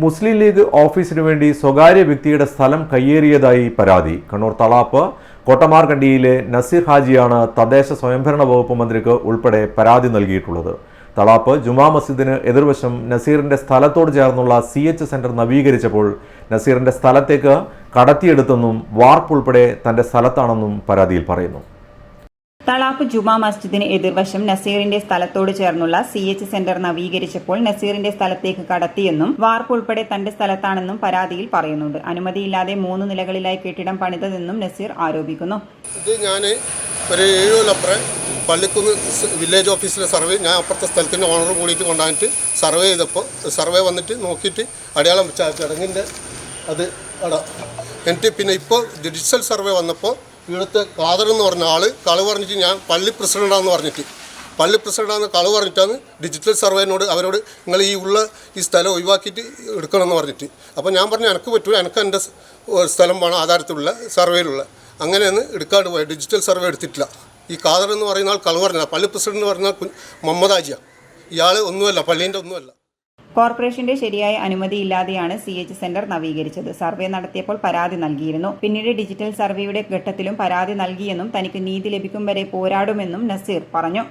മുസ്ലിം league ഓഫീസിനു വേണ്ടി സ്വകാര്യ വ്യക്തിയുടെ സ്ഥലം കയ്യേറിയതായി പരാതി. കണ്ണൂർ തളാപ്പ് കോട്ടമാർകണ്ടിയിലെ നസീർ ഹാജിയാണ് തദ്ദേശ സ്വയംഭരണ വകുപ്പ് മന്ത്രിക്ക് ഉൾപ്പെടെ പരാതി നൽകിയിട്ടുള്ളത്. തളാപ്പ് ജുമാ മസ്ജിദിന് എതിർവശം നസീറിന്റെ സ്ഥലത്തോട് ചേർന്നുള്ള CH സെന്റർ നവീകരിച്ചപ്പോൾ നസീറിന്റെ സ്ഥലത്തേക്ക് കടത്തിയെടുത്തെന്നും വാർപ്പ് ഉൾപ്പെടെ തന്റെ സ്ഥലത്താണെന്നും പരാതിയിൽ പറയുന്നു. തളാപ്പ് ജുമാ മസ്ജിദിന് എതിർവശം നസീറിന്റെ സ്ഥലത്തോട് ചേർന്നുള്ള CH സെന്റർ നവീകരിച്ചപ്പോൾ നസീറിന്റെ സ്ഥലത്തേക്ക് കടത്തിയെന്നും വാർപ്പ് ഉൾപ്പെടെ തന്റെ സ്ഥലത്താണെന്നും പരാതിയിൽ പറയുന്നുണ്ട്. അനുമതിയില്ലാതെ 3 നിലകളിലായി കെട്ടിടം പണിതതെന്നും നസീർ ആരോപിക്കുന്നു. ഇത് ഞാൻ ഒരു 7 കൊല്ലപ്പുറം പള്ളിക്കുന്ന് വില്ലേജ് ഓഫീസിലെ സർവേ ഞാൻ അപ്പുറത്തെ സ്ഥലത്തിൻ്റെ ഓണർ കൂടിയിട്ട് കൊണ്ടുവന്നിട്ട് സർവേ ചെയ്തപ്പോൾ സർവേ വന്നിട്ട് നോക്കിയിട്ട് അടയാളം വെച്ച ചടങ്ങിൻ്റെ അത് എന്നിട്ട് പിന്നെ ഇപ്പോൾ ഡിജിറ്റൽ സർവേ വന്നപ്പോൾ ഇവിടുത്തെ ഖാദർ എന്ന് പറഞ്ഞ ആൾ കളവ് പറഞ്ഞിട്ട് ഞാൻ പള്ളി പ്രസിഡൻ്റാണെന്ന് പറഞ്ഞിട്ട് കളവ് പറഞ്ഞിട്ടാണ് ഡിജിറ്റൽ സർവേനോട് അവരോട് നിങ്ങൾ ഈ സ്ഥലം ഒഴിവാക്കിയിട്ട് എടുക്കണമെന്ന് പറഞ്ഞിട്ട്. അപ്പോൾ ഞാൻ പറഞ്ഞു എനിക്ക് പറ്റൂല, എനിക്ക് എൻ്റെ സ്ഥലം വേണം ആധാരത്തിലുള്ള സർവേയിലുള്ള. അങ്ങനെയൊന്ന് എടുക്കാണ്ട് പോയി ഡിജിറ്റൽ സർവേ എടുത്തിട്ടില്ല. ഈ ഖാദർ എന്ന് പറയുന്ന ആൾ കളവ് പറഞ്ഞ പള്ളി പ്രസിഡന്റ് എന്ന് പറഞ്ഞാൽ മുഹമ്മദ് ഹാജിയാണ്. ഇയാൾ ഒന്നുമല്ല, പള്ളീൻ്റെ ഒന്നുമല്ല. കോർപ്പറേഷന്റെ ശരിയായ അനുമതിയില്ലാതെയാണ് CH സെന്റർ നവീകരിച്ചത്. സർവേ നടത്തിയപ്പോൾ പരാതി നൽകിയിരുന്നു. പിന്നീട് ഡിജിറ്റൽ സർവേയുടെ ഘട്ടത്തിലും പരാതി നൽകിയെന്നും തനിക്ക് നീതി ലഭിക്കും വരെ പോരാടുമെന്നും നസീർ പറഞ്ഞു.